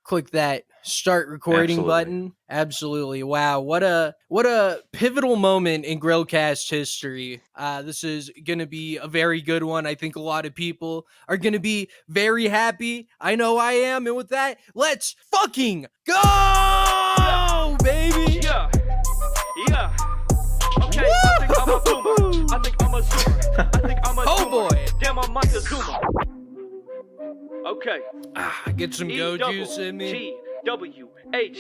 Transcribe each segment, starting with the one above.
click that start recording button. Absolutely. Wow. What a pivotal moment in Grillcast history. This is going to be a very good one. I think a lot of people are going to be very happy. I know I am. And with that, let's fucking go, baby. Yeah. Okay, I think I'm a zoomer. Oh boy. Damn, I'm like a zoomer. Okay. Get some go juice in me. GWHITE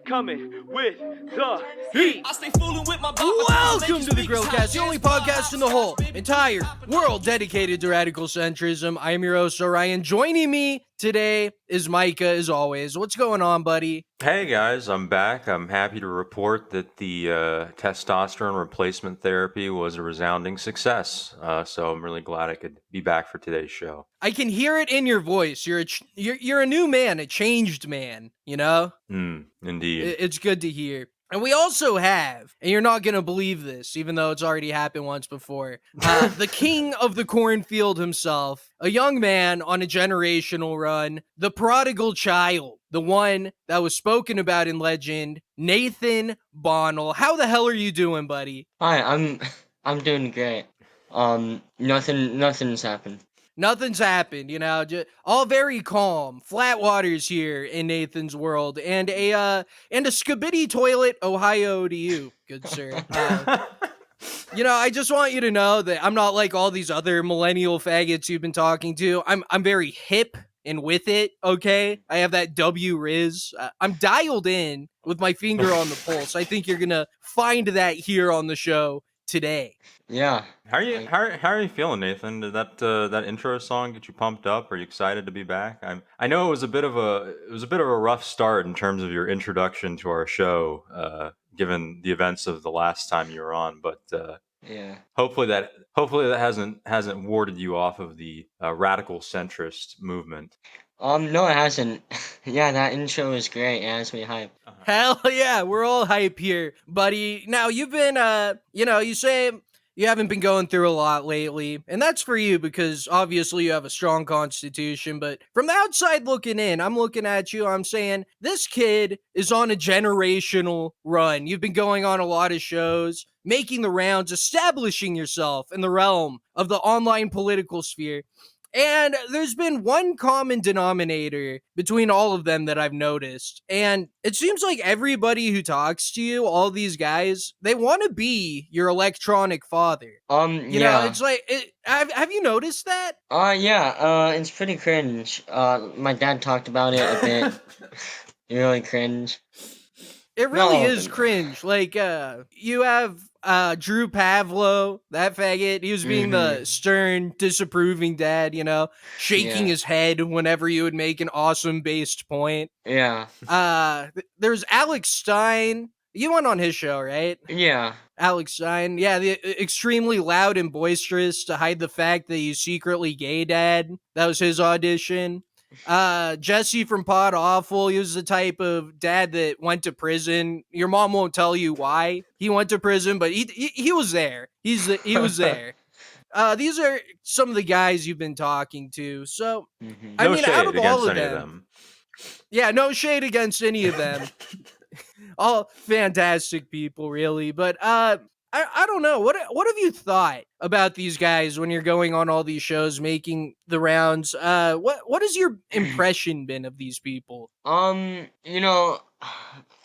coming with the heat. I stay fooling with my Welcome to the Grillcast, the only podcast in the whole entire world dedicated to radical centrism. I am your host, Orion. Joining me today is Micah, as always. What's going on, buddy? Hey guys, I'm back. I'm happy to report that the testosterone replacement therapy was a resounding success. So I'm really glad I could be back for today's show. I can hear it in your voice. You're a new man, a changed man, you know? Indeed. It's good to hear. And we also have, and you're not going to believe this, even though it's already happened once before, the king of the cornfield himself, a young man on a generational run, the prodigal child, the one that was spoken about in legend, Nathan Bonnell. How the hell are you doing, buddy? Hi, I'm doing great. Nothing's happened. Nothing's happened, you know, just all very calm. Flat waters here in Nathan's world, and a skibidi toilet, Ohio to you, good sir. You know, I just want you to know that I'm not like all these other millennial faggots you've been talking to. I'm very hip and with it, okay? I have that W Riz. I'm dialed in with my finger on the pulse. I think you're gonna find that here on the show today. Yeah. How are you feeling, Nathan? Did that intro song get you pumped up? Are you excited to be back? I know it was a bit of a rough start in terms of your introduction to our show, given the events of the last time you were on, but yeah. Hopefully that hasn't warded you off of the radical centrist movement. No, it hasn't. Yeah, that intro is great. It has me hype. Hell yeah, we're all hype here, buddy. Now, you've been, you say you haven't been going through a lot lately, and that's for you because obviously you have a strong constitution, but from the outside looking in, I'm looking at you, I'm saying, this kid is on a generational run. You've been going on a lot of shows, making the rounds, establishing yourself in the realm of the online political sphere. And there's been one common denominator between all of them that I've noticed. And it seems like everybody who talks to you, all these guys, they want to be your electronic father. You know, it's like, have you noticed that? Yeah, it's pretty cringe. My dad talked about it a bit. Really cringe. It really is cringe. Like, you have Drew Pavlou, that faggot. He was being the stern, disapproving dad, you know, shaking his head whenever you would make an awesome-based point. Yeah. There's Alex Stein. You went on his show, right? Yeah. Alex Stein. Yeah, the extremely loud and boisterous to hide the fact that he's secretly gay dad. That was his audition. Jesse from Pod Awful, he was the type of dad that went to prison. Your mom won't tell you why he went to prison, but he was there. He was there. These are some of the guys you've been talking to. So, I mean, out of all of them, yeah, no shade against any of them. All fantastic people, really. But I don't know. What have you thought about these guys when you're going on all these shows, making the rounds? What has your impression been of these people? You know,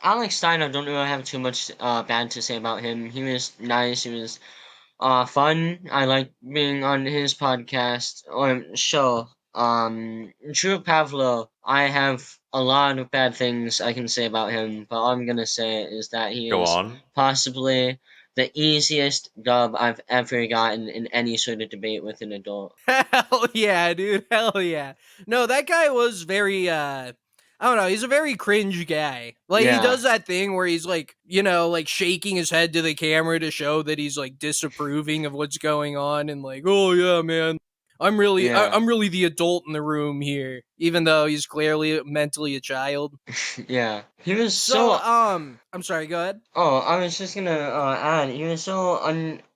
Alex Stein, I don't really have too much bad to say about him. He was nice. He was fun. I like being on his podcast or show. Drew Pavlou, I have a lot of bad things I can say about him, but all I'm gonna say is that he is possibly the easiest dub I've ever gotten in any sort of debate with an adult. Hell yeah, dude. Hell yeah. No, that guy was very, I don't know, he's a very cringe guy. Like, he does that thing where he's like, you know, like shaking his head to the camera to show that he's like disapproving of what's going on and like, oh yeah, man, I'm really the adult in the room here. even though he's clearly mentally a child. Yeah, he was So, so. I'm sorry, go ahead. Oh, I was just gonna add, he was so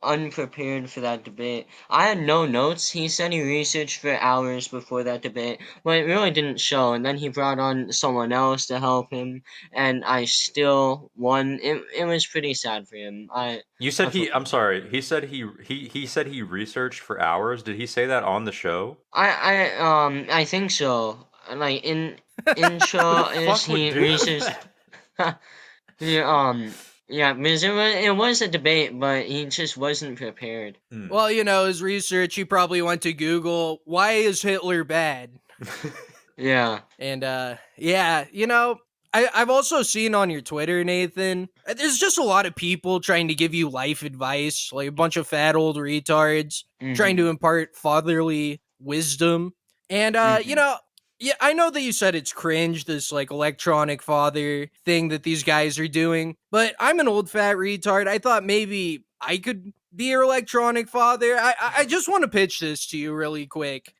unprepared for that debate. I had no notes. He said he researched for hours before that debate, but it really didn't show. And then he brought on someone else to help him, and I still won. It was pretty sad for him. You I said feel he. I'm sorry. He said he said he researched for hours. Did he say that on the show? I think so. Like in Who the intro is fuck would he do researched. that? Yeah, yeah, because it was a debate, but he just wasn't prepared. Well, his research, he probably went to Google, why is Hitler bad? Yeah. And yeah, I've also seen on your Twitter, Nathan, there's just a lot of people trying to give you life advice, like a bunch of fat old retards trying to Mhm. impart fatherly wisdom. And Mhm. yeah, I know that you said it's cringe, this like electronic father thing that these guys are doing, but I'm an old fat retard. I thought maybe I could be your electronic father. I just want to pitch this to you really quick.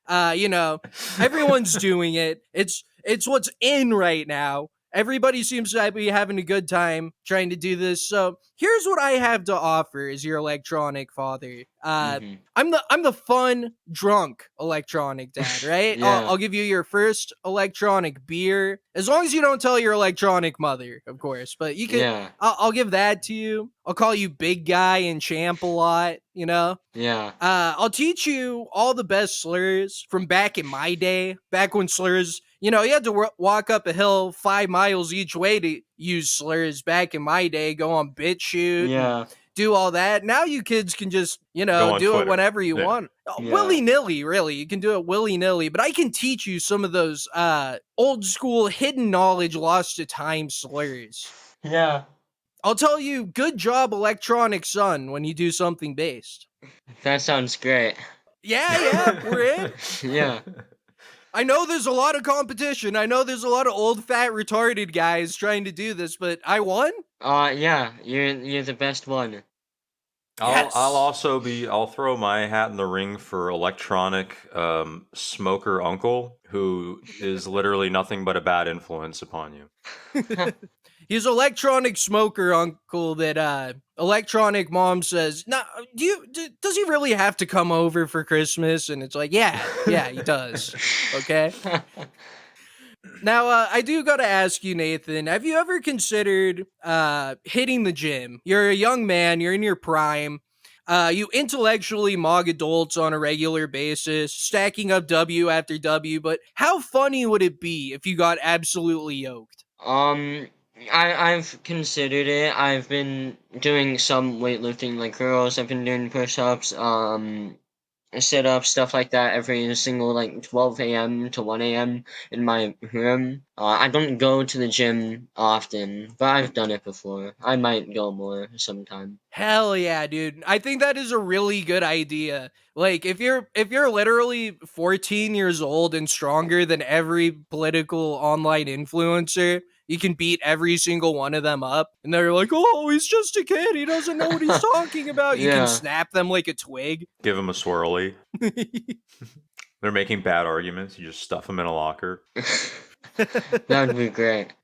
Everyone's doing it. It's what's in right now. Everybody seems to be having a good time trying to do this. So here's what I have to offer as your electronic father. Mhm. I'm the fun drunk electronic dad, right? I'll, Yeah. I'll give you your first electronic beer, as long as you don't tell your electronic mother, of course. But you can, Yeah. I'll give that to you. I'll call you big guy and champ a lot. Yeah. I'll teach you all the best slurs from back in my day, back when slurs, you had to walk up a hill 5 miles each way to use slurs back in my day, go on BitChute and Yeah. do all that. Now you kids can just, Go on do it Twitter. whenever you Yeah. want. Yeah. Willy nilly, really. You can do it willy nilly, but I can teach you some of those old school hidden knowledge lost to time slurs. Yeah. I'll tell you, good job, electronic son, when you do something based. That sounds great. Yeah, yeah, we're in. Yeah. I know there's a lot of competition. I know there's a lot of old, fat, retarded guys trying to do this, but I won? Yeah, you're the best one. I'll Yes. also be. I'll throw my hat in the ring for electronic smoker uncle, who is literally nothing but a bad influence upon you. He's electronic smoker uncle that electronic mom says, "No, does he really have to come over for Christmas?" And it's like, "Yeah, he does." Okay? Now, I do got to ask you, Nathan, have you ever considered hitting the gym? You're a young man, you're in your prime. You intellectually mock adults on a regular basis, stacking up W after W, but how funny would it be if you got absolutely yoked? um, I've considered it. I've been doing some weightlifting like curls. I've been doing push-ups. Sit up, stuff like that every single like 12 a.m. to 1 a.m. in my room. I don't go to the gym often, but I've done it before. I might go more sometime. Hell yeah, dude. I think that is a really good idea. Like if you're literally 14 years old and stronger than every political online influencer, you can beat every single one of them up. And they're like, "Oh, he's just a kid. He doesn't know what he's talking about." You can Yeah. snap them like a twig. Give him a swirly. They're making bad arguments. You just stuff them in a locker. That would be great.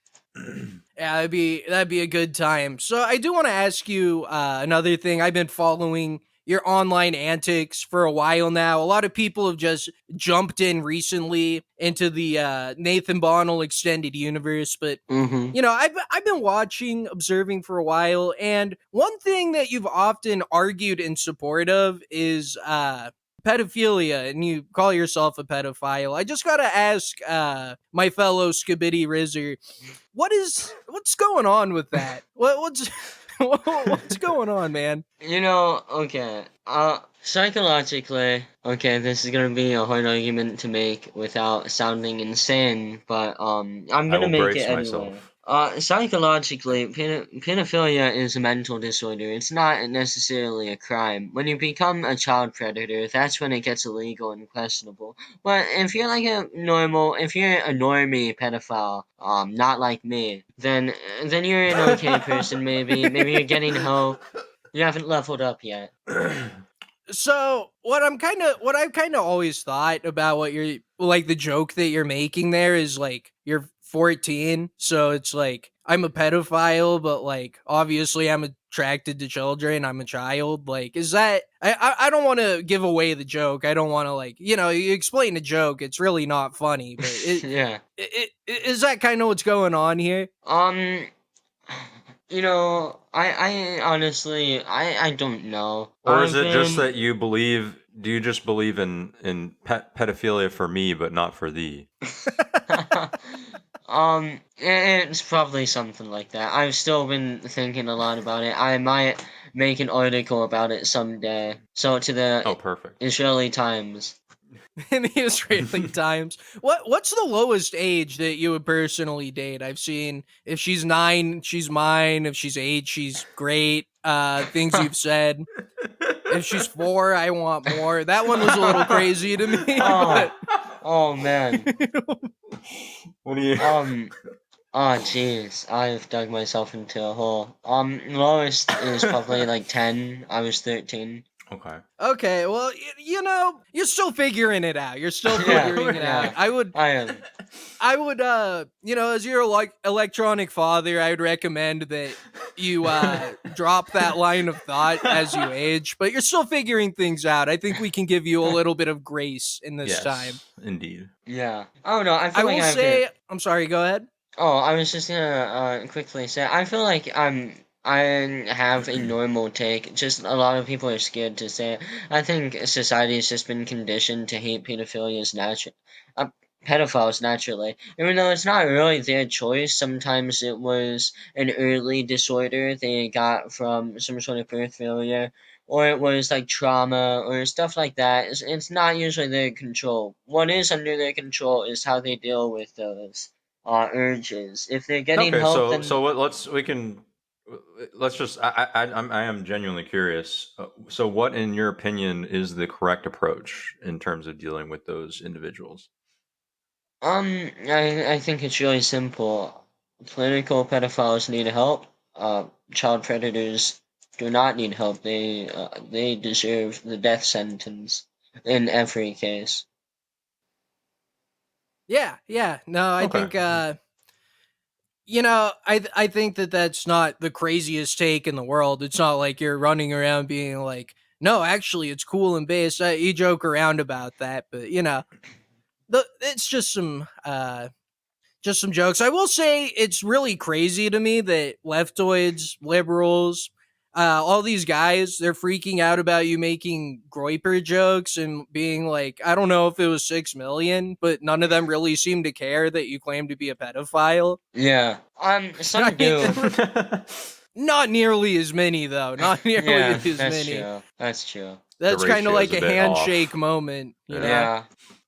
Yeah, that'd be a good time. So I do want to ask you another thing. I've been following your online antics for a while now. A lot of people have just jumped in recently into the Nathan Bonnell extended universe, but Mm-hmm. I've been watching, observing for a while, and one thing that you've often argued in support of is pedophilia, and you call yourself a pedophile. I just gotta ask my fellow Skibidi Rizzer, what's going on with that? What's what's going on, man? Okay. Psychologically, okay, this is gonna be a hard argument to make without sounding insane, but I'm I gonna will make it brace anyway. myself. Psychologically, pedophilia is a mental disorder. It's not necessarily a crime. When you become a child predator, that's when it gets illegal and questionable. But if you're a normie pedophile, not like me, then you're an okay person. Maybe you're getting help. You haven't leveled up yet. So what I've kind of always thought about what you're like the joke that you're making there is like you're 14, so it's like I'm a pedophile, but like obviously I'm attracted to children. I'm a child. Like, is that I don't want to give away the joke. I don't want to like you explain the joke. It's really not funny, but Yeah. is that kind of what's going on here? Um, I honestly, I don't know. Or is I've it just been, that you believe? Do you just believe in pedophilia for me, but not for thee? it's probably something like that. I've still been thinking a lot about it. I might make an article about it someday. So to Oh, the perfect. Israeli Times. In the Israeli Times. What's the lowest age that you would personally date? I've seen if she's 9, she's mine. If she's 8, she's great. Things you've said. If she's 4, I want more. That one was a little crazy to me, Oh, but oh man. What do you? Oh jeez, I've dug myself into a hole. Lowest is probably like 10. I was 13. Okay. okay. Well, you're still figuring it out. You're still Yeah, figuring it out. yeah, I would I am. as your like electronic father, I would recommend that you drop that line of thought as you age, but you're still figuring things out. I think we can give you a little bit of grace in this time. Yes, indeed. Yeah. Oh no, I I feel like will I've been. say, I'm sorry, go ahead. Oh, I was just gonna quickly say I feel like I have a normal take. Just a lot of people are scared to say it. I think society has just been conditioned to hate uh, pedophiles naturally. Even though it's not really their choice, sometimes it was an early disorder they got from some sort of birth failure, or it was like trauma or stuff like that. It's not usually their control. What is under their control is how they deal with those urges. If they're getting Okay, help, so then what? Let's just. I am genuinely curious. So, what, in your opinion, is the correct approach in terms of dealing with those individuals? I think it's really simple. Political pedophiles need help. Child predators do not need help. They deserve the death sentence in every case. Yeah, yeah. No, I Okay. think I think that that's not the craziest take in the world. It's not like you're running around being like, "No, actually it's cool and based." You joke around about that, but it's just some jokes. I will say it's really crazy to me that leftoids, liberals, all these guys, they're freaking out about you making Groyper jokes and being like, I don't know if it was 6 million, but none of them really seem to care that you claim to be a pedophile. Yeah. I Some mean, do. not nearly as many though. Not nearly Yeah, as that's many. true. That's true. The That's kind of ratio is like a a bit handshake off. moment, Yeah.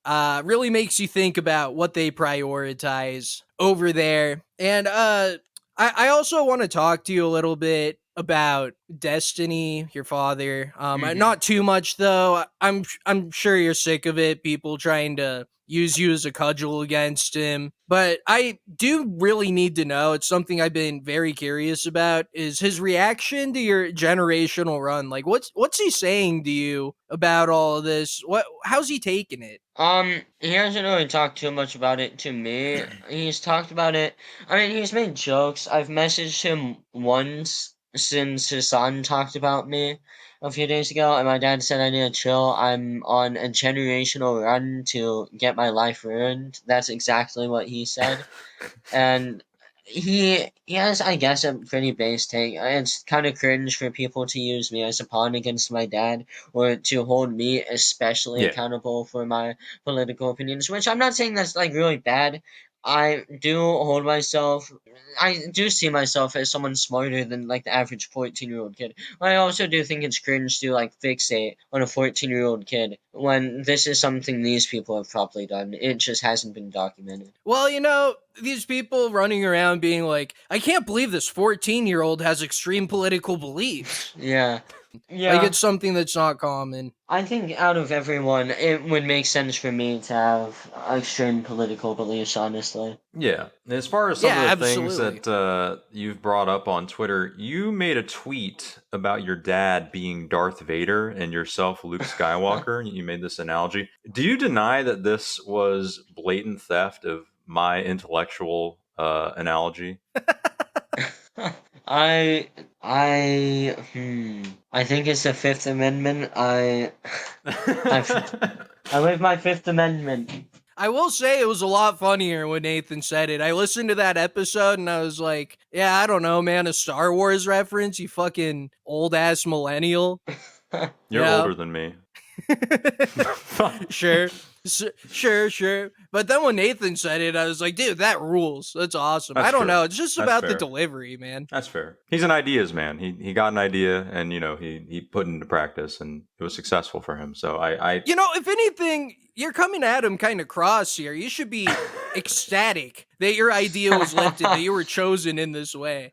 Yeah. really makes you think about what they prioritize over there. And I also want to talk to you a little bit about Destiny, your father. Mhm. Not too much though. I'm sure you're sick of it. People trying to use you as a cudgel against him. But I do really need to know. It's something I've been very curious about. Is his reaction to your generational run? Like, what's he saying to you about all of this? How's he taking it? He hasn't really talked too much about it to me. He's talked about it. I mean, he's made jokes. I've messaged him once since his son talked about me a few days ago, and my dad said I need to chill. I'm on a generational run to get my life ruined. That's exactly what he said. And he has, I guess, a pretty base take. It's kind of cringe for people to use me as a pawn against my dad, or to hold me especially Yeah. accountable for my political opinions. Which I'm not saying that's like really bad. I do hold myself. I do see myself as someone smarter than like the average 14-year-old kid. I also do think it's cringe to like fixate on a 14-year-old kid when this is something these people have probably done. It just hasn't been documented. Well, these people running around being like, I can't believe this 14-year-old has extreme political beliefs. Yeah. Yeah. Like, it's something that's not common. I think out of everyone, it would make sense for me to have extreme political beliefs, honestly. Yeah. As far as some Yeah, of the things absolutely. that you've brought up on Twitter, you made a tweet about your dad being Darth Vader and yourself Luke Skywalker. You made this analogy. Do you deny that this was blatant theft of my intellectual analogy? I I think it's the Fifth Amendment. I with my Fifth Amendment. I will say it was a lot funnier when Nathan said it. I listened to that episode and I was like, yeah, I don't know, man, a Star Wars reference, you fucking old ass millennial. You're Yeah. older than me. Sure. Sure. But then when Nathan said it, I was like, dude, that rules. That's awesome. That's I don't true. know. It's just That's about the fair. delivery, man. That's fair. He's an ideas man. He got an idea and he put it into practice and it was successful for him. So I You know, if anything, you're coming at him kind of cross here. You should be ecstatic that your idea was lifted, that you were chosen in this way.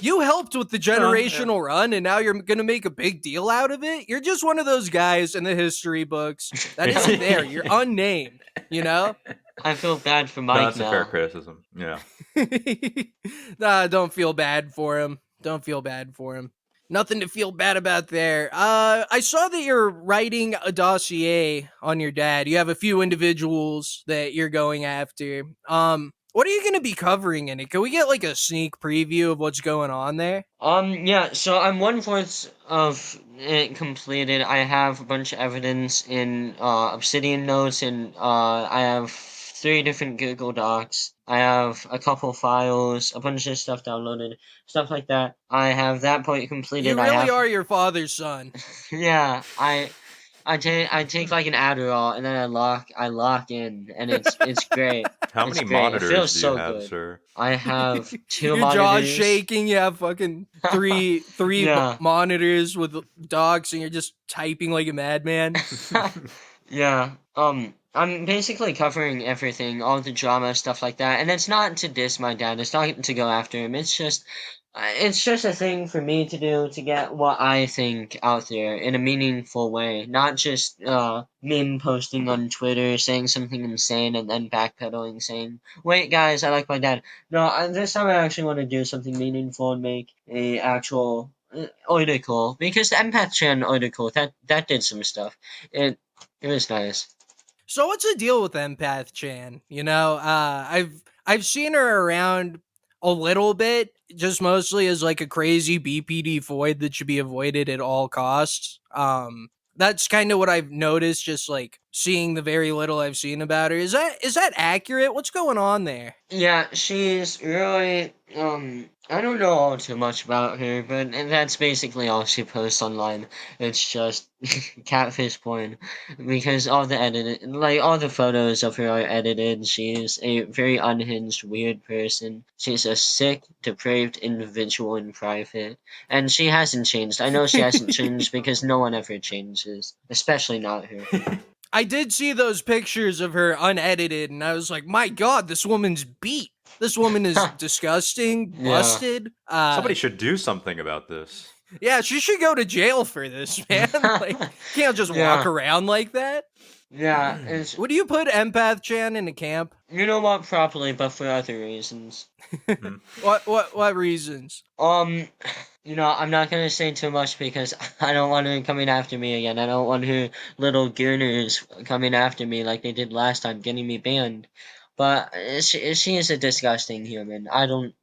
You helped with the generational run, and now you're going to make a big deal out of it? You're just one of those guys in the history books that isn't there. You're unnamed, you know? I feel bad for no, Mike that's now. a fair criticism. Yeah. Nah, don't feel bad for him. Don't feel bad for him. Nothing to feel bad about there. I saw that you're writing a dossier on your dad. You have a few individuals that you're going after. What are you going to be covering in it? Can we get like a sneak preview of what's going on there? Yeah, so I'm 1/4 of it completed. I have a bunch of evidence in Obsidian notes, and I have 3 different Google Docs. I have a couple files, a bunch of stuff downloaded, stuff like that. I have that point completed. You I really have, are your father's son. yeah, I take like an Adderall, and then I lock in, and it's great. How It's many great. It feels monitors do you so have, good. sir? I have 2 Your jaw's monitors. shaking. You have fucking three Yeah. monitors with dogs, and you're just typing like a madman. Yeah. I'm basically covering everything, all the drama, stuff like that. And it's not to diss my dad. It's not to go after him. It's just a thing for me to do to get what I think out there in a meaningful way, not just meme posting on Twitter saying something insane and then backpedaling saying, "Wait, guys, I like my dad." No, this time I actually want to do something meaningful and make a actual article because the Empath Chan article that did some stuff. It was nice. So what's the deal with Empath Chan? You know, I've seen her around a little bit, just mostly as like a crazy BPD void that should be avoided at all costs. That's kind of what I've noticed, just like seeing the very little I've seen about her. Is that accurate? What's going on there? Yeah, she's really I don't know all too much about her, but that's basically all she posts online. It's just catfish porn because all the edited like all the photos of her are edited. She's a very unhinged, weird person. She's a sick, depraved individual in private. And she hasn't changed. I know she hasn't changed because no one ever changes. Especially not her. I did see those pictures of her unedited, and I was like, my God, this woman's beat. This woman is disgusting, Yeah. busted. Somebody should do something about this. Yeah, she should go to jail for this, man. Like, can't just walk Yeah. around like that. Yeah, it's Would you put Empath Chan in a camp? you know what properly, but for other reasons. What reasons? I'm not gonna say too much because I don't want her coming after me again. I don't want her little gooners coming after me like they did last time, getting me banned. But she is a disgusting human. I don't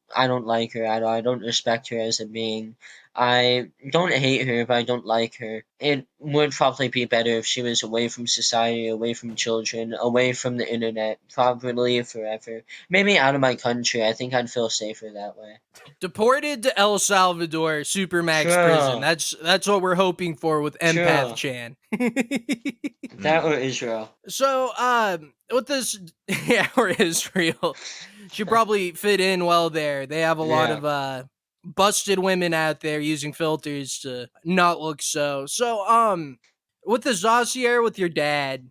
like her. I don't respect her as a being. I don't hate her, but I don't like her. It would probably be better if she was away from society, away from children, away from the internet, probably forever. Maybe out of my country. I think I'd feel safer that way. Deported to El Salvador, Supermax prison. That's what we're hoping for with Empath True. Chan. That or Israel. So, with this, yeah, or Israel, should probably fit in well there. They have a lot Yeah. of busted women out there using filters to not look so. So, with the Zossier with your dad,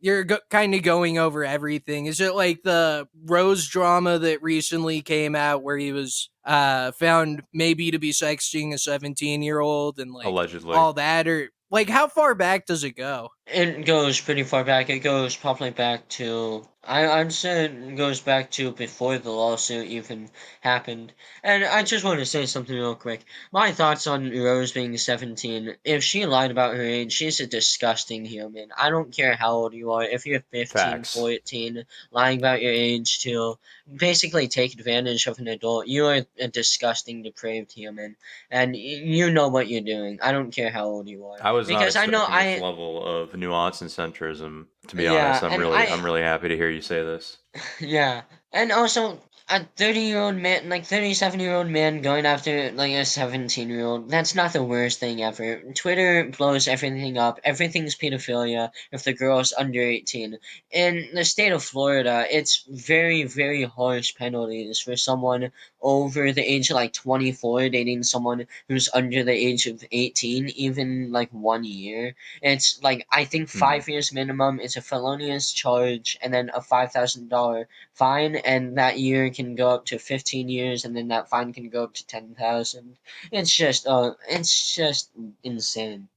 you're kind of going over everything. Is it like the Rose drama that recently came out where he was found maybe to be sexting a 17-year-old and like Allegedly. all that, or like how far back does it go? It goes pretty far back. It goes probably back to I'd say it goes back to before the lawsuit even happened. And I just want to say something real quick. My thoughts on Rose being 17. If she lied about her age, she's a disgusting human. I don't care how old you are. If you're 15, Facts. 14, lying about your age to basically take advantage of an adult, you are a disgusting, depraved human. And you know what you're doing. I don't care how old you are. I was not Because I know expecting this level of nuance and centrism. To be honest, yeah, and I'm really happy to hear you say this. yeah, and also a 30-year-old man, like 37-year-old man going after like a 17-year-old, that's not the worst thing ever. Twitter blows everything up. Everything's pedophilia if the girl's under 18. In the state of Florida, it's very, very harsh penalties for someone over the age of like 24 dating someone who's under the age of 18, even like 1 year. It's like I think Hmm. 5 years minimum. It's a felonious charge, and then a $5,000 fine, and that year can go up to 15 years, and then that fine can go up to 10,000. It's just insane.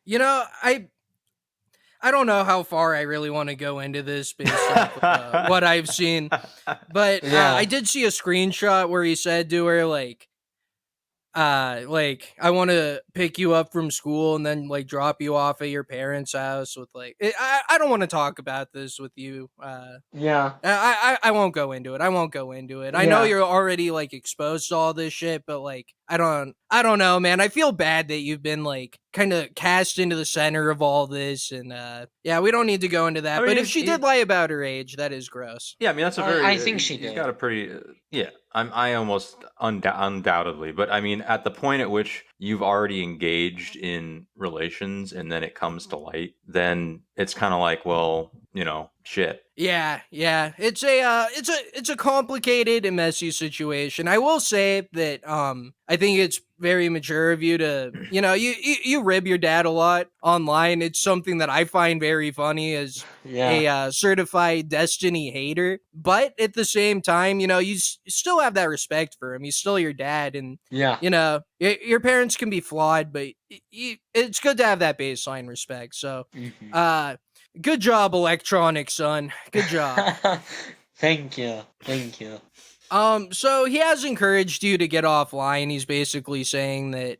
You know, I don't know how far I really want to go into this based off of what I've seen, but I Yeah, did see a screenshot where he said to her like I want to pick you up from school and then like drop you off at your parents' house with like I don't want to talk about this with you. yeah, I won't go into it. I won't go into it. I know yeah. you're already like exposed to all this shit, but like I don't know, man. I feel bad that you've been like kind of cast into the center of all this, and yeah, we don't need to go into I that. mean, But if she did lie about her age, that is gross. yeah, I mean that's a I very think she he's got did. a pretty yeah. I almost undoubtedly, but I mean at the point at which you've already engaged in relations and then it comes to light, then it's kind of like, well, shit. Yeah. It's a complicated and messy situation. I will say that I think it's very mature of you to, you rib your dad a lot online. It's something that I find very funny as Yeah, a certified Destiny hater, but at the same time, still have that respect for him. He's still your dad, and yeah. your parents can be flawed, but it's good to have that baseline respect. So, Hmm. uh, good job, Electronic Son. Good job. Thank you, thank you. So he has encouraged you to get offline. He's basically saying that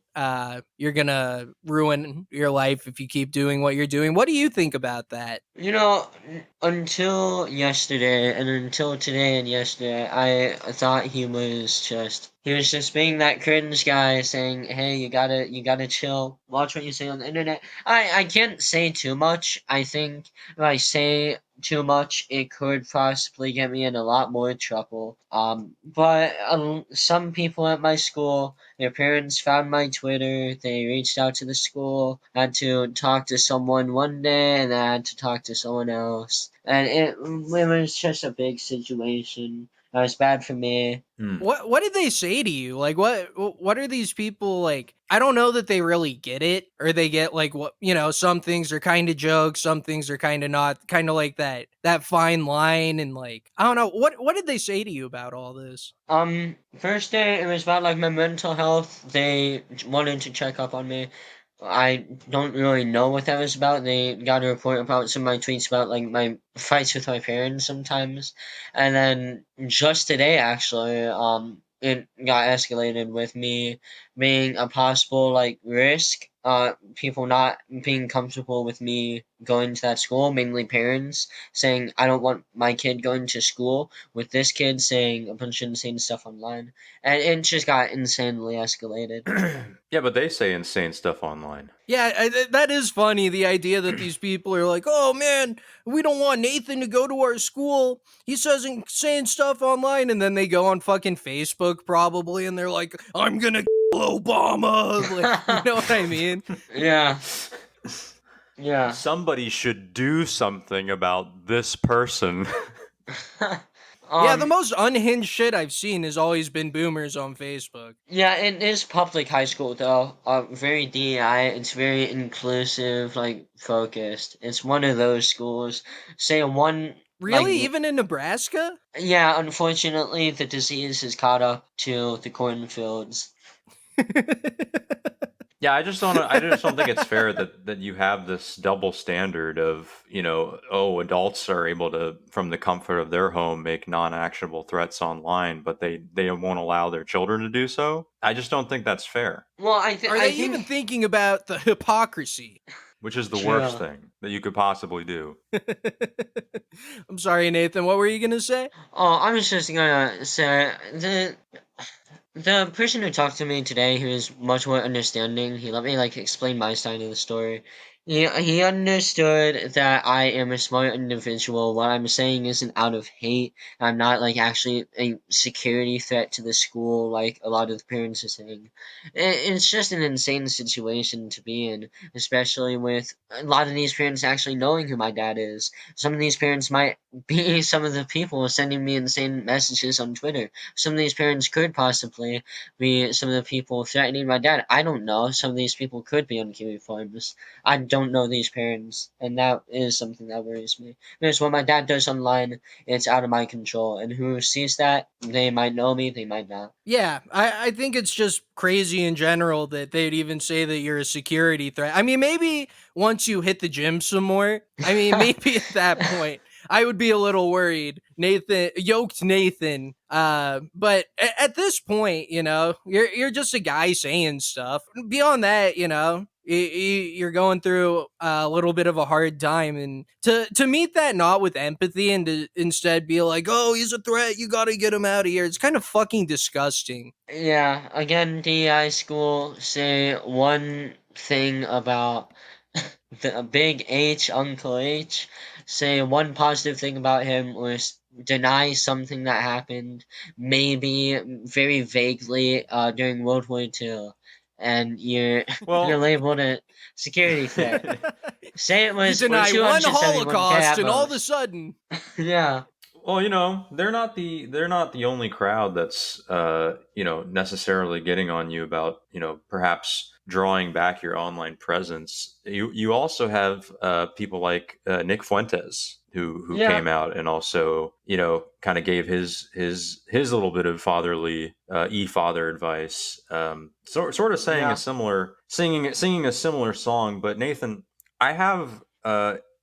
you're gonna ruin your life if you keep doing what you're doing. What do you think about that? Until yesterday and until today and yesterday, I thought he was just being that cringe guy saying, "Hey, you gotta chill. Watch what you say on the internet." I can't say too much. I think if I say too much, it could possibly get me in a lot more trouble. But some people at my school, their parents found my Twitter. They reached out to the school. Had to talk to someone one day, and I had to talk to someone else. And it was just a big situation. It was bad for me. Hmm. What did they say to you? Like what are these people like? I don't know that they really get it, or they get like what some things are kind of jokes, some things are kind of not, kind of like that fine line, and like I don't know what did they say to you about all this? First day it was about like my mental health. They wanted to check up on me. I don't really know what that was about. They got a report about some of my tweets about like my fights with my parents sometimes, and then just today actually, it got escalated with me being a possible like risk. People not being comfortable with me going to that school, mainly parents saying I don't want my kid going to school with this kid saying a bunch of insane stuff online, and it just got insanely escalated. Yeah, but they say insane stuff online. Yeah, that is funny. The idea that these people are like, "Oh man, we don't want Nathan to go to our school. He says insane stuff online," and then they go on fucking Facebook probably, and they're like, "I'm gonna kill Obama." Like, you know what I mean? Yeah, yeah. Somebody should do something about this person. Yeah, the most unhinged shit I've seen has always been boomers on Facebook. Yeah, it is public high school though. Very DEI. It's very inclusive, like focused. It's one of those schools. Say one like Really? Even in Nebraska? yeah. Unfortunately, the disease has caught up to the cornfields. Yeah, I just don't think it's fair that you have this double standard of, oh, adults are able to, from the comfort of their home, make non-actionable threats online, but they won't allow their children to do so. I just don't think that's fair. Well, Are I they even think thinking about the hypocrisy? Which is the worst true. thing that you could possibly do. I'm sorry, Nathan. What were you gonna say? Oh, I was just gonna say the person who talked to me today, who is much more understanding, he let me like explain my side of the story. He understood that I am a smart individual. What I'm saying isn't out of hate. I'm not like actually a security threat to the school like a lot of the parents are saying. It's just an insane situation to be in, especially with a lot of these parents actually knowing who my dad is. Some of these parents might be some of the people sending me insane messages on Twitter. Some of these parents could possibly be some of the people threatening my dad. I don't know. Some of these people could be on Kiwi Farms. I don't know these parents, and that is something that worries me. Because what my dad does online, it's out of my control. And who sees that, they might know me, they might not. Yeah, I think it's just crazy in general that they'd even say that you're a security threat. I mean, maybe once you hit the gym some more, I mean, maybe at that point, I would be a little worried. Yoked Nathan. But at this point, you're just a guy saying stuff. Beyond that, you're going through a little bit of a hard time, and to meet that not with empathy and to instead be like, oh, he's a threat, you gotta get him out of here, it's kind of fucking disgusting. Yeah, again, DI school say one thing about the big H, Uncle H, say one positive thing about him was deny something that happened, maybe very vaguely during World War II, and you're Well, labeled a security threat. Say it You was deny one 271K Holocaust, at and all of a most. sudden, Yeah. Well, they're not the only crowd that's necessarily getting on you about, perhaps drawing back your online presence. You also have people like Nick Fuentes who Yeah. came out and also, kind of gave his little bit of fatherly father advice. Sort of saying a Yeah. similar singing a similar song, but Nathan, I have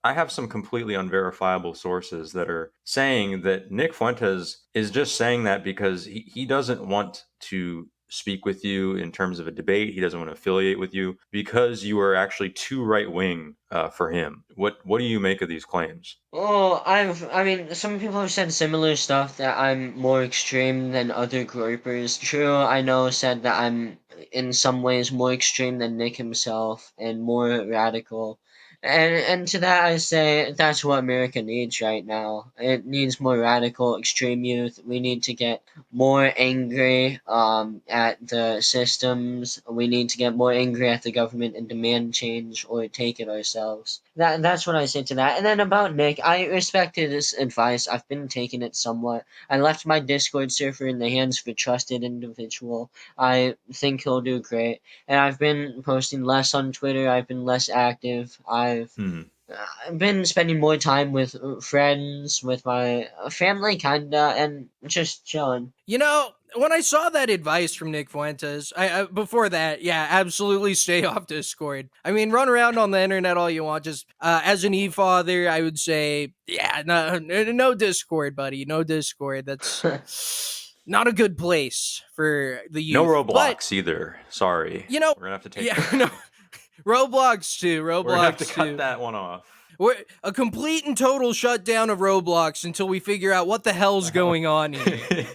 I have some completely unverifiable sources that are saying that Nick Fuentes is just saying that because he doesn't want to speak with you in terms of a debate. He doesn't want to affiliate with you because you are actually too right wing for him. What do you make of these claims? Oh, I mean, some people have said similar stuff that I'm more extreme than other Groypers. True, I know said that I'm in some ways more extreme than Nick himself and more radical. And to that I say that's what America needs right now. It needs more radical extreme youth. We need to get more angry at the systems. We need to get more angry at the government and demand change or take it ourselves. That's what I say to that. And then about Nick, I respected his advice. I've been taking it somewhat. I left my Discord server in the hands of a trusted individual. I think he'll do great. And I've been posting less on Twitter. I've been less active. Hmm. I've been spending more time with friends, with my family, kinda, and just chilling. when I saw that advice from Nick Fuentes, I before that, yeah, absolutely stay off Discord. I mean, run around on the internet all you want. Just as an e-father, I would say, yeah, no Discord, buddy, no Discord. That's not a good place for the No youth. But Roblox either. Sorry, you know, we're gonna have to take. yeah, no, Roblox too, We're gonna have to Roblox cut too. that one off. We're a complete and total shutdown of Roblox until we figure out what the hell's going on here.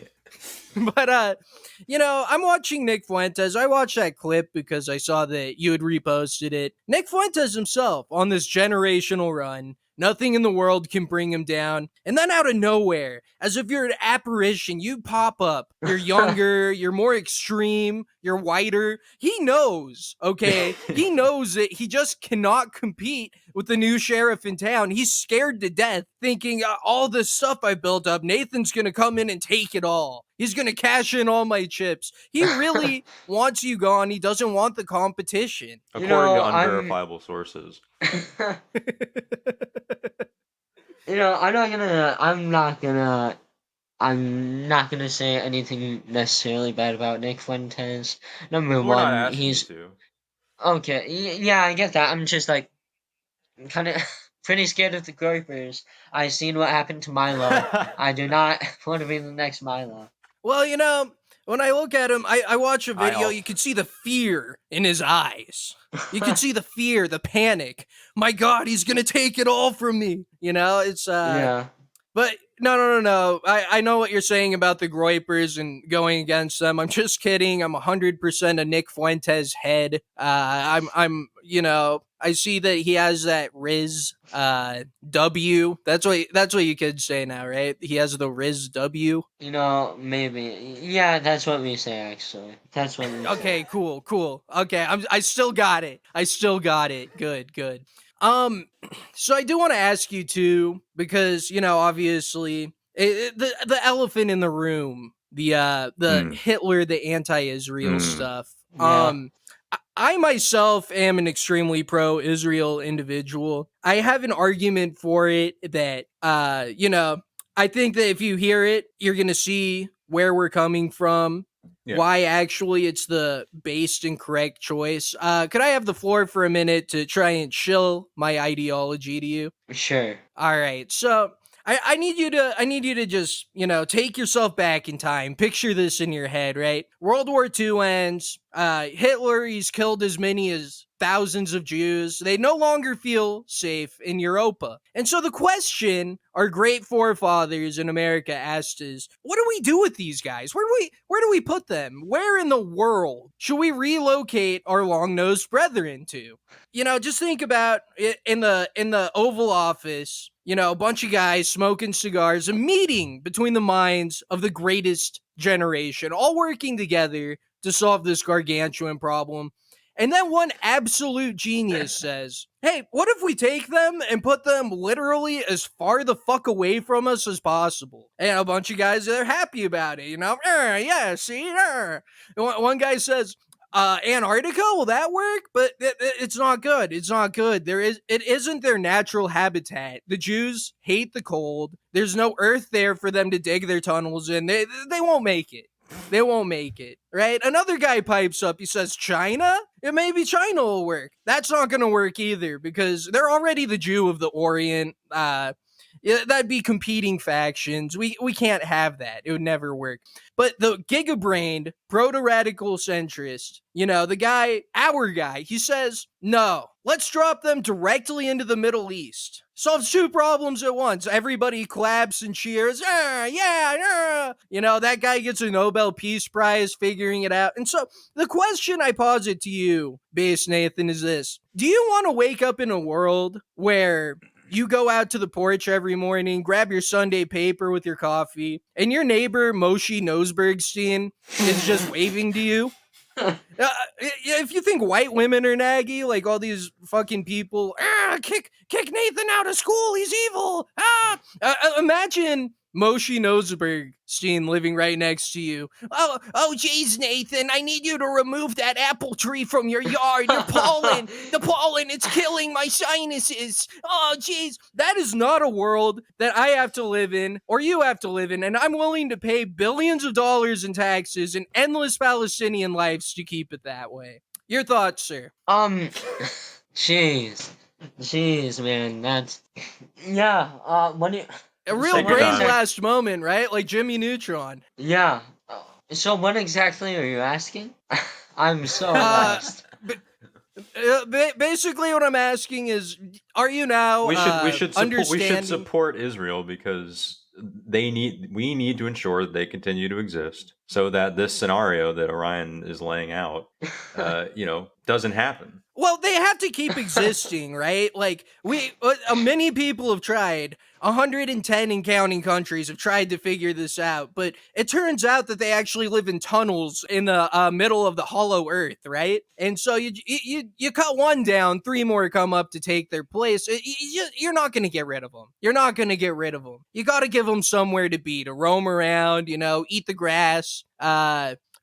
But I'm watching Nick Fuentes. I watched that clip because I saw that you had reposted it. Nick Fuentes himself on this generational run. Nothing in the world can bring him down. And then out of nowhere, as if you're an apparition, you pop up. You're younger, you're more extreme, you're whiter. He knows, okay? He knows that he just cannot compete with the new sheriff in town. He's scared to death, thinking all this stuff I built up, Nathan's gonna come in and take it all. He's gonna cash in all my chips. He really wants you gone. He doesn't want the competition. According to I'm. unverifiable sources. I'm not gonna say anything necessarily bad about Nick Fuentes. Number We're not one, asking you he's to. okay. Yeah, I get that. I'm just like kind of pretty scared of the Groypers. I've seen what happened to Milo. I do not want to be the next Milo. Well, when I look at him, I watch a video, also- you could see the fear in his eyes. You could see the fear, the panic. My God, he's gonna take it all from me. It's Yeah. But no. I know what you're saying about the Groypers and going against them. I'm just kidding. I'm 100% a Nick Fuentes head. I see that he has that Riz W. That's what you could say now, right? He has the Riz W. Maybe. Yeah, that's what we say actually. That's what we say. Okay, cool. Okay, I still got it. Good. So I do want to ask you too, because obviously the elephant in the room, the Hitler, the anti-Israel stuff. Yeah. I myself am an extremely pro-Israel individual. I have an argument for it that I think that if you hear it, you're gonna see where we're coming from. Yeah. Why actually it's the based and correct choice. Could I have the floor for a minute to try and chill my ideology to you? Sure. All right. So I need you to just, take yourself back in time. Picture this in your head, right? World War II ends. Hitler, he's killed as many as thousands of Jews. They no longer feel safe in Europa. And so the question our great forefathers in America asked is, what do we do with these guys? Where do we put them? Where in the world should we relocate our long-nosed brethren to? Just think about it in the Oval Office, a bunch of guys smoking cigars, a meeting between the minds of the greatest generation, all working together to solve this gargantuan problem. And then one absolute genius says, hey, what if we take them and put them literally as far the fuck away from us as possible? And a bunch of guys are happy about it, yeah, see? One guy says, Antarctica, will that work? But it's not good. It isn't their natural habitat. The Jews hate the cold. There's no earth there for them to dig their tunnels in. They won't make it. They won't make it, right? Another guy pipes up. He says, China? Maybe China will work. That's not going to work either because they're already the Jew of the Orient. That'd be competing factions. We can't have that. It would never work. But the giga-brained, proto-radical centrist, the guy, our guy, he says, no, let's drop them directly into the Middle East. Solves two problems at once. Everybody claps and cheers. Yeah. That guy gets a Nobel Peace Prize figuring it out. And so the question I posit to you, Base Nathan, is this. Do you want to wake up in a world where you go out to the porch every morning, grab your Sunday paper with your coffee, and your neighbor, Moshe Nosbergstein, is just waving to you? If you think white women are naggy, like all these fucking people, kick Nathan out of school, he's evil. Imagine Moshe Nosbergstein living right next to you. Oh, geez, Nathan, I need you to remove that apple tree from your yard. The pollen, it's killing my sinuses. Oh, geez. That is not a world that I have to live in, or you have to live in, and I'm willing to pay billions of dollars in taxes and endless Palestinian lives to keep it that way. Your thoughts, sir? Jeez, man, that's yeah. When you A real brain blast moment, right? Like Jimmy Neutron. Yeah. So what exactly are you asking? I'm so lost. Basically, what I'm asking is, are you now we should understanding? support Israel because we need to ensure that they continue to exist so that this scenario that Orion is laying out, doesn't happen. Well, they have to keep existing, right? Like many people have tried. 110 and counting countries have tried to figure this out, but it turns out that they actually live in tunnels in the middle of the hollow earth, right? And so you cut one down, three more come up to take their place. You're not going to get rid of them. You're not going to get rid of them. You got to give them somewhere to be, to roam around, eat the grass.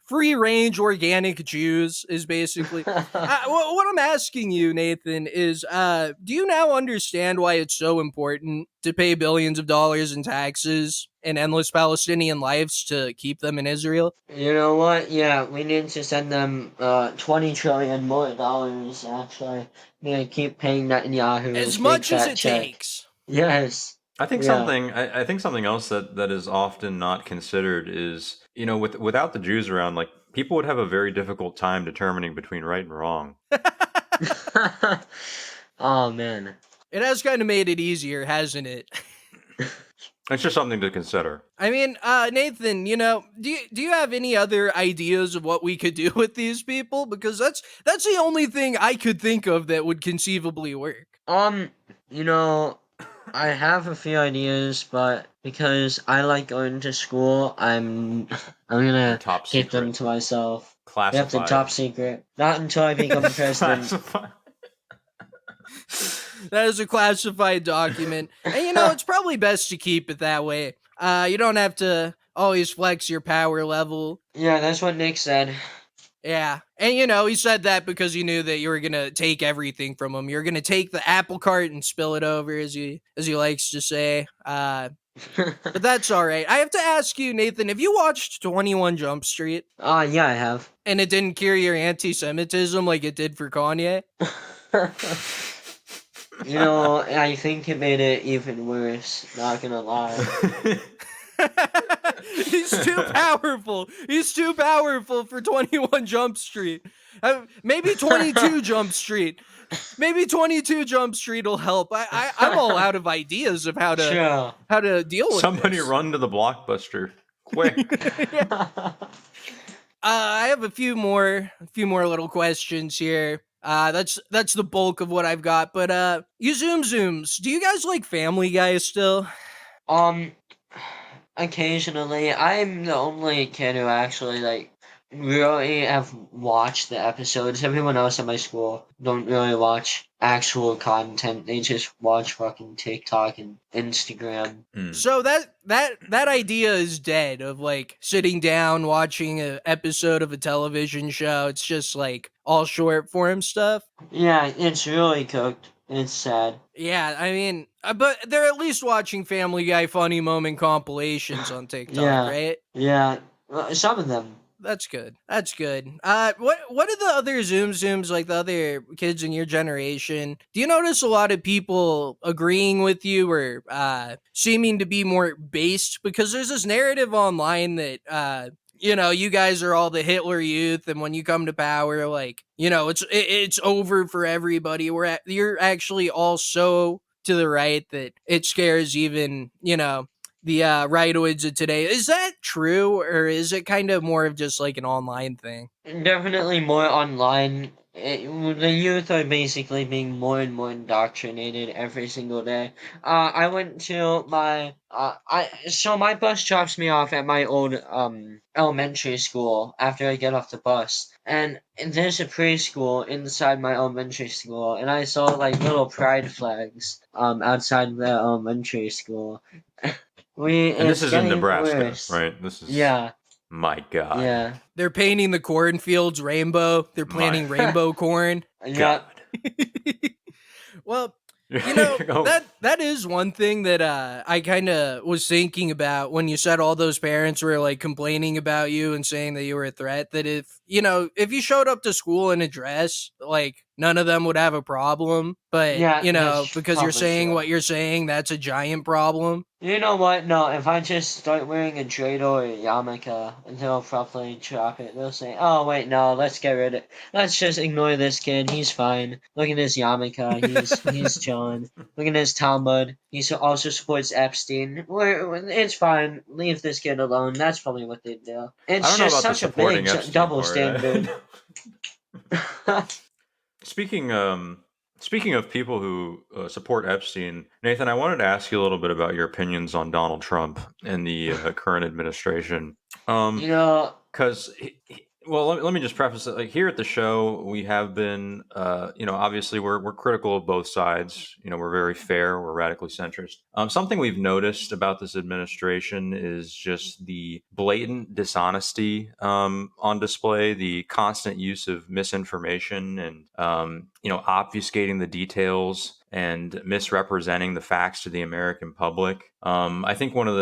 Free range organic Jews is basically what I'm asking you, Nathan, is do you now understand why it's so important to pay billions of dollars in taxes and endless Palestinian lives to keep them in Israel? You know what? Yeah, we need to send them $20 trillion more dollars. Actually, we need to keep paying Netanyahu As his big much as fat it check. takes. Yes. I think Yeah. I think something else that is often not considered is, without the Jews around, like, people would have a very difficult time determining between right and wrong. Oh man. It has kind of made it easier, hasn't it? It's just something to consider. I mean, Nathan, do you have any other ideas of what we could do with these people? Because that's the only thing I could think of that would conceivably work. You know, I have a few ideas, but because I like going to school, I'm gonna Top keep them secret. to myself. Yep, the Classified. top secret. Not until I become president. Classified. That is a classified document. And it's probably best to keep it that way. You don't have to always flex your power level. Yeah, that's what Nick said. Yeah. And he said that because he knew that you were gonna take everything from him. You're gonna take the apple cart and spill it over, as he likes to say. But that's all right. I have to ask you, Nathan, have you watched 21 Jump Street? Yeah, I have. And it didn't cure your anti-Semitism like it did for Kanye? I think it made it even worse, not gonna lie. He's too powerful. He's too powerful for 21 Jump Street. Maybe 22 Jump Street. Maybe 22 Jump Street will help. I'm all out of ideas of how to deal with Somebody this. run to the Blockbuster quick. I have a few more little questions here. That's the bulk of what I've got. But you Zooms, do you guys like Family Guy still? Occasionally, I'm the only kid who actually really have watched the episodes. Everyone else at my school don't really watch actual content. They just watch fucking TikTok and Instagram. So that idea is dead of like sitting down watching an episode of a television show. It's just like all short form stuff. Yeah, it's really cooked. It's sad. Yeah, I mean, but they're at least watching Family Guy funny moment compilations on TikTok, right? Yeah. Some of them. That's good. That's good. What are the other Zooms, like the other kids in your generation? Do you notice a lot of people agreeing with you or seeming to be more based? Because there's this narrative online that you guys are all the Hitler Youth, and when you come to power, like it's over for everybody. You're actually all so to the right that it scares even the rightoids of today. Is that true, or is it kind of more of just like an online thing? Definitely more online. The youth are basically being more and more indoctrinated every single day. I went to my bus drops me off at my old elementary school after I get off the bus, and there's a preschool inside my elementary school, and I saw like little pride flags outside the elementary school. And this It's is in getting Nebraska, worse. right? This is Yeah. My God. Yeah. They're painting the cornfields rainbow. They're planting rainbow corn. Yeah. Well, Oh. that is one thing that I kind of was thinking about when you said all those parents were like complaining about you and saying that you were a threat. That if you showed up to school in a dress, like none of them would have a problem. But Yeah, that's because you're probably saying true. what you're saying, that's a giant problem. You know what? No, if I just start wearing a dreidel or a yarmulke, they'll probably drop it. They'll say, "Oh wait, no, let's get rid of it. Let's just ignore this kid. He's fine. Look at his yarmulke. He's chilling. Look at his Talmud. He also supports Epstein. It's fine. Leave this kid alone." That's probably what they do. I It's don't know just about the such a supporting big Epstein double part. standard. Speaking Speaking of people who support Epstein, Nathan, I wanted to ask you a little bit about your opinions on Donald Trump and the current administration. You know, Because, well, let me just preface it. Like here at the show, we have been, obviously we're critical of both sides. We're very fair. We're radically centrist. Something we've noticed about this administration is just the blatant dishonesty on display, the constant use of misinformation and obfuscating the details and misrepresenting the facts to the American public. I think one of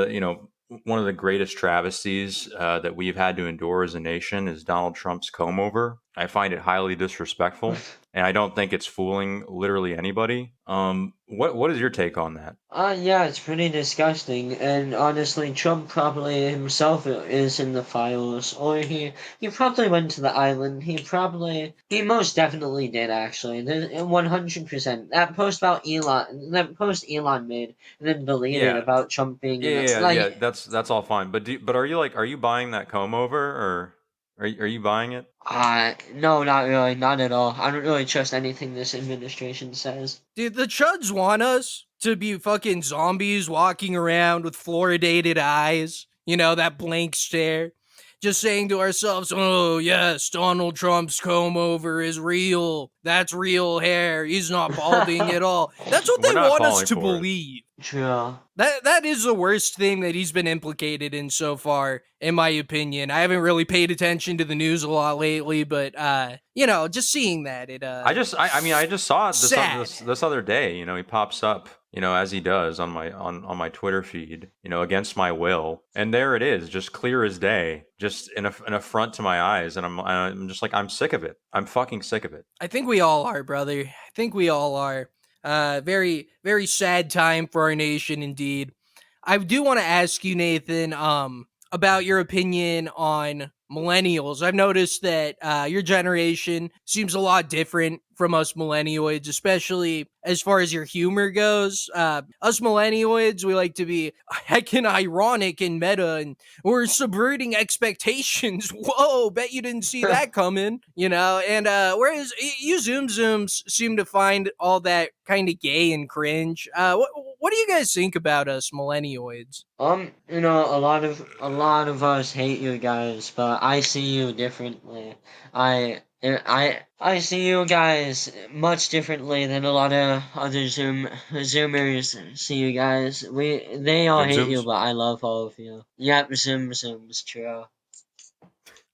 the greatest travesties that we've had to endure as a nation is Donald Trump's comb over. I find it highly disrespectful, and I don't think it's fooling literally anybody. What is your take on that? yeah, it's pretty disgusting, and honestly, Trump probably himself is in the files, or he probably went to the island. He most definitely did actually. 100%. That post Elon made and then deleted Yeah, about Trump being yeah, in the yeah, yeah. like. That's all fine. But are you buying that comb over, or are you buying it? No, not really, not at all. I don't really trust anything this administration says. Dude, the chuds want us to be fucking zombies walking around with fluoridated eyes, that blank stare. Just saying to ourselves, oh, yes, Donald Trump's comb over is real. That's real hair. He's not balding at all. That's what We're they not want us falling to for it. believe. True. That is the worst thing that he's been implicated in so far, in my opinion. I haven't really paid attention to the news a lot lately, but just seeing that I just saw it sad. this other day. He pops up, as he does on my Twitter feed, against my will, and there it is, just clear as day, just an affront to my eyes, and I'm just like, I'm sick of it. I'm fucking sick of it. I think we all are, brother. I think we all are. Very, very sad time for our nation, indeed. I do want to ask you, Nathan, about your opinion on millennials. I've noticed that your generation seems a lot different from us millennials, especially as far as your humor goes. Us millennials, we like to be heckin' ironic and meta, and we're subverting expectations. Whoa, bet you didn't see that coming, And whereas you Zoom Zooms seem to find all that kind of gay and cringe. What do you guys think about us millennials? A lot of us hate you guys, but I see you differently. I see you guys much differently than a lot of other Zoomers see you guys. They all Zoom hate you, zooms. but I love all of you. Yep, Zooms, true.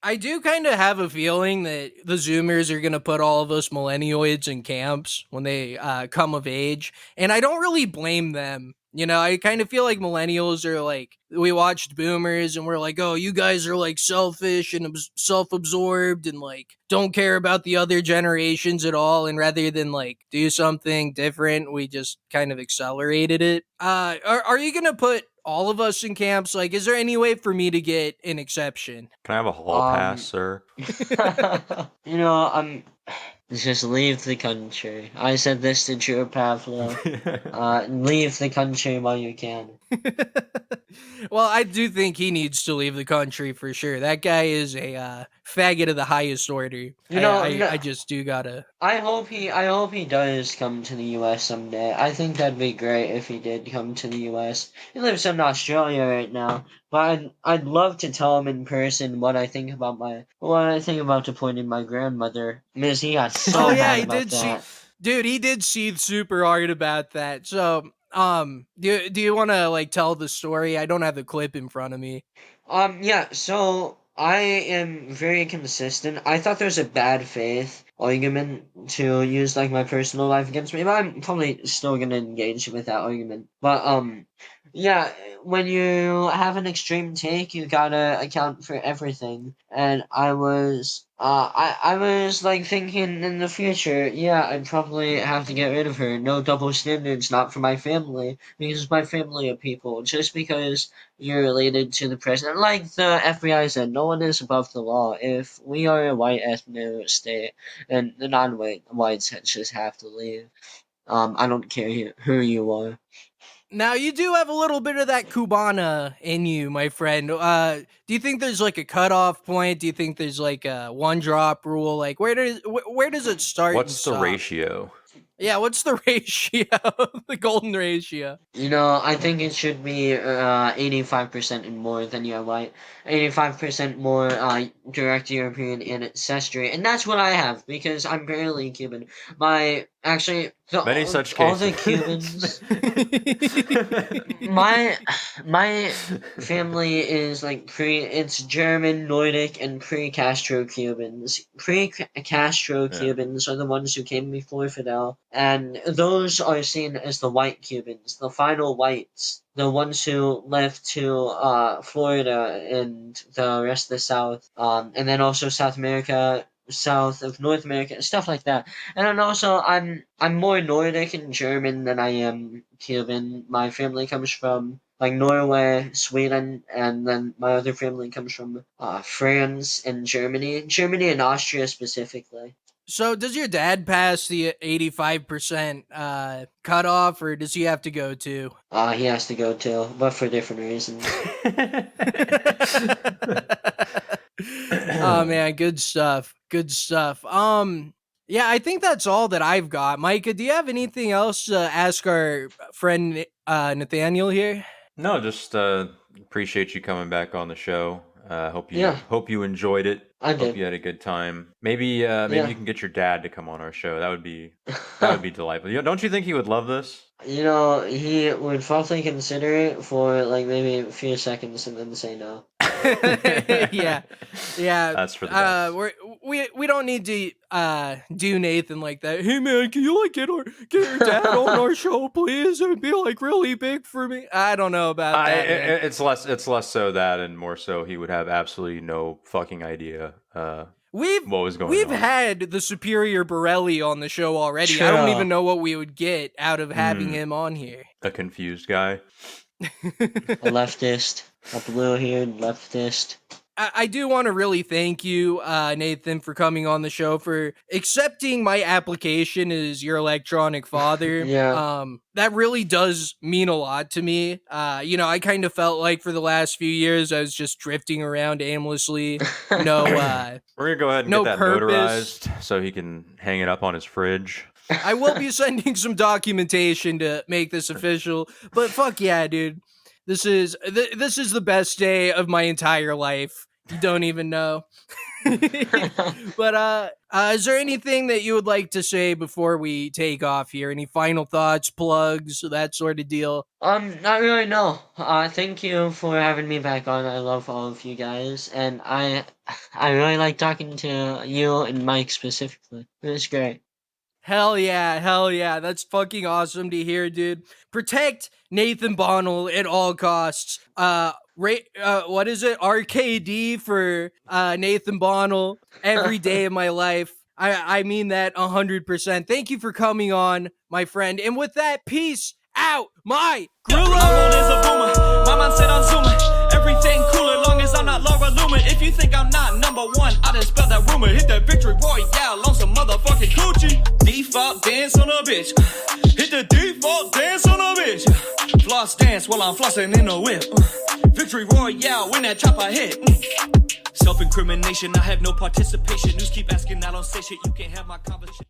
I do kind of have a feeling that the Zoomers are going to put all of us millennials in camps when they come of age. And I don't really blame them. I kind of feel like millennials are like, we watched boomers and we're like, oh, you guys are like selfish and self absorbed and like don't care about the other generations at all. And rather than like do something different, we just kind of accelerated it. Are you going to put all of us in camps? Like, is there any way for me to get an exception? Can I have a hall pass, Um, sir? I'm just leave the country. I said this to Drew Pavlou. Leave the country while you can. Well, I do think he needs to leave the country for sure. That guy is a faggot of the highest order. I No, just do gotta. I hope he does come to the U.S. someday. I think that'd be great if he did come to the U.S. He lives in Australia right now, but I'd love to tell him in person what I think about deporting my grandmother. Because he got Oh so yeah, mad he about did see, that. dude. He did seethe super hard about that. So, do you want to like tell the story? I don't have the clip in front of me. Yeah, so I am very consistent. I thought there's a bad faith argument to use like my personal life against me, but I'm probably still gonna engage with that argument. But yeah, when you have an extreme take, you gotta account for everything. And I was like thinking in the future, yeah, I'd probably have to get rid of her. No double standards, not for my family, because my family of people. Just because you're related to the president. Like the FBI said, no one is above the law. If we are a white ethno state, and the non-whites just have to leave. I don't care who you are. Now you do have a little bit of that Cubana in you, my friend. Do you think there's like a cutoff point? Do you think there's like a one drop rule? Like where does it start and What's the stop? ratio? Yeah, what's the ratio? The golden ratio. I think it should be 85% and more than you're white. 85% more direct European ancestry. And that's what I have because I'm barely Cuban. Many such All the cases. Cubans, my family is like it's German, Nordic, and pre-Castro Cubans. Pre-Castro Cubans are the ones who came before Fidel, and those are seen as the white Cubans, the final whites, the ones who left to Florida and the rest of the South, and then also South America, south of North America, stuff like that. And then also, I'm more Nordic and German than I am Cuban. My family comes from like Norway, Sweden, and then my other family comes from France and Germany and Austria specifically. So does your dad pass the 85% cutoff, or does he have to go too? He has to go too, but for different reasons. Oh man, good stuff. Good stuff. Yeah, I think that's all that I've got. Micah, do you have anything else to ask our friend Nathaniel here? No, just appreciate you coming back on the show. Hope you enjoyed it. I Hope did. you had a good time. Maybe you can get your dad to come on our show. That would be delightful. Don't you think he would love this? He would probably consider it for like maybe a few seconds and then say no. Yeah. That's for the best. We don't need to do Nathan like that. Hey man, can you like get your dad on our show, please? It would be like really big for me. I don't know about that. It's less so that, and more so he would have absolutely no fucking idea what was going on. We've had the Superior Borelli on the show already. Sure. I don't even know what we would get out of having him on here. A confused guy. A leftist, a blue-haired leftist. I do want to really thank you, Nathan, for coming on the show, for accepting my application as your electronic father. Yeah. That really does mean a lot to me. I kind of felt like for the last few years, I was just drifting around aimlessly. No, we're gonna go ahead and no get that purpose. notarized so he can hang it up on his fridge. I will be sending some documentation to make this official, but fuck yeah, dude. This is the best day of my entire life. You don't even know. But is there anything that you would like to say before we take off here? Any final thoughts, plugs, that sort of deal? Not really, no. Thank you for having me back on. I love all of you guys, and I really like talking to you and Mike specifically. It was great. Hell yeah. That's fucking awesome to hear, dude. Protect Nathan Bonnell at all costs. What is it? RKD for Nathan Bonnell every day of my life. I mean that 100%. Thank you for coming on, my friend. And with that, peace out, my Grillin. I'm as a boomer. My man said I'm zooming. Everything cool as long as I'm not Laura Lumen. If you think I'm not number one, I done spelled that rumor. Hit that victory royale on some motherfucking Gucci. Default dance on a bitch. Hit the default dance on a bitch. Floss dance while I'm flossing in a whip. Victory royale when that chopper hit. Self-incrimination, I have no participation. News keep asking, I don't say shit. You can't have my conversation.